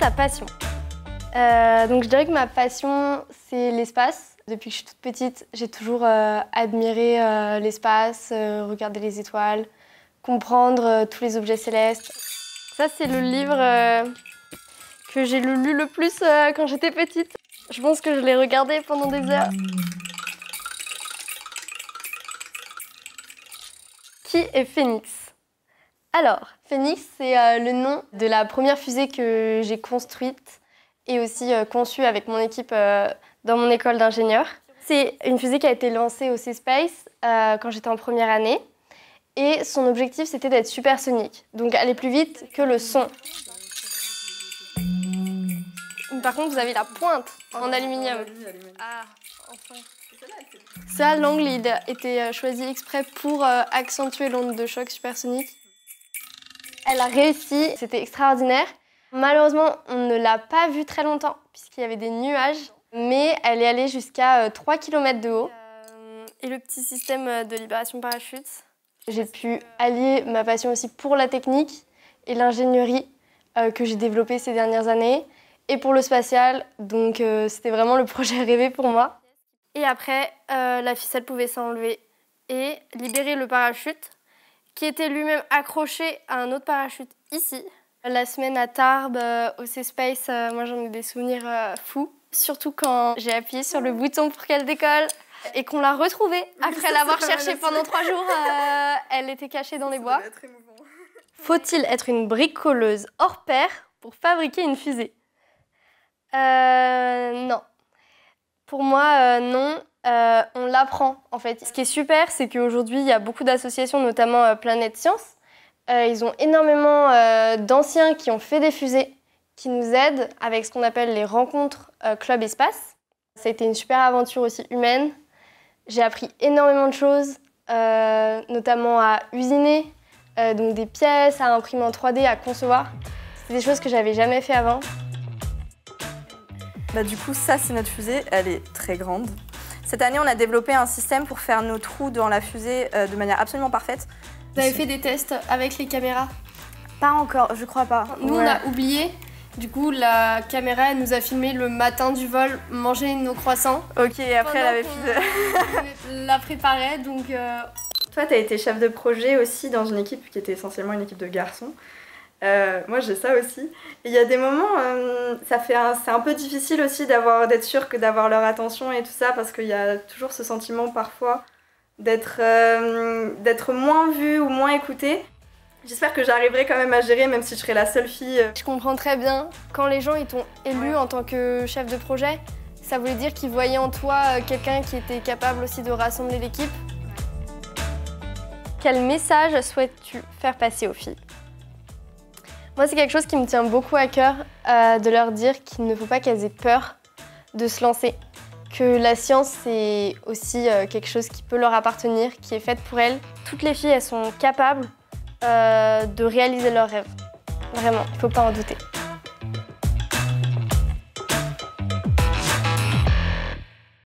ta passion? Donc je dirais que ma passion, c'est l'espace. Depuis que je suis toute petite, j'ai toujours admiré l'espace, regarder les étoiles, comprendre tous les objets célestes. Ça, c'est le livre que j'ai lu le plus quand j'étais petite. Je pense que je l'ai regardé pendant des heures. Qui est Phénix? Alors, Phénix, c'est le nom de la première fusée que j'ai construite et aussi conçue avec mon équipe dans mon école d'ingénieur. C'est une fusée qui a été lancée au C-Space quand j'étais en première année. Et son objectif, c'était d'être supersonique, donc aller plus vite que le son. Par contre, vous avez la pointe en aluminium. Ah, enfin. Ça, l'angle, il a été choisi exprès pour accentuer l'onde de choc supersonique. Elle a réussi, c'était extraordinaire. Malheureusement, on ne l'a pas vue très longtemps, puisqu'il y avait des nuages, mais elle est allée jusqu'à 3 km de haut. Et le petit système de libération parachute. J'ai pu allier ma passion aussi pour la technique et l'ingénierie que j'ai développée ces dernières années, et pour le spatial, donc c'était vraiment le projet rêvé pour moi. Et après, la ficelle pouvait s'enlever et libérer le parachute, qui était lui-même accroché à un autre parachute ici. La semaine à Tarbes, au C-Space, moi j'en ai des souvenirs fous, surtout quand j'ai appuyé sur le bouton pour qu'elle décolle. Et qu'on l'a retrouvée après l'avoir cherchée pendant 3 jours. Elle était cachée dans les bois. Faut-il être une bricoleuse hors pair pour fabriquer une fusée? Non. Pour moi, non. On l'apprend, en fait. Ce qui est super, c'est qu'aujourd'hui, il y a beaucoup d'associations, notamment Planète Science. Ils ont énormément d'anciens qui ont fait des fusées, qui nous aident avec ce qu'on appelle les rencontres Club Espace. Ça a été une super aventure aussi humaine. J'ai appris énormément de choses, notamment à usiner, donc des pièces, à imprimer en 3D, à concevoir. C'est des choses que j'avais jamais fait avant. Du coup, ça, c'est notre fusée. Elle est très grande. Cette année, on a développé un système pour faire nos trous dans la fusée de manière absolument parfaite. Vous avez fait des tests avec les caméras? Pas encore, je crois pas. Nous, on a oublié. Du coup, la caméra, elle nous a filmé le matin du vol manger nos croissants. Ok, et après, elle avait filmé. La préparait, donc... Toi, tu as été chef de projet aussi dans une équipe qui était essentiellement une équipe de garçons. Moi, j'ai ça aussi. Et il y a des moments, c'est un peu difficile aussi d'être sûr que d'avoir leur attention et tout ça, parce qu'il y a toujours ce sentiment parfois d'être moins vu ou moins écouté. J'espère que j'arriverai quand même à gérer, même si je serai la seule fille. Je comprends très bien. Quand les gens ils t'ont élu en tant que chef de projet, ça voulait dire qu'ils voyaient en toi quelqu'un qui était capable aussi de rassembler l'équipe. Quel message souhaites-tu faire passer aux filles? Moi, c'est quelque chose qui me tient beaucoup à cœur, de leur dire qu'il ne faut pas qu'elles aient peur de se lancer. Que la science, c'est aussi quelque chose qui peut leur appartenir, qui est faite pour elles. Toutes les filles, elles sont capables de réaliser leurs rêves. Vraiment, il ne faut pas en douter.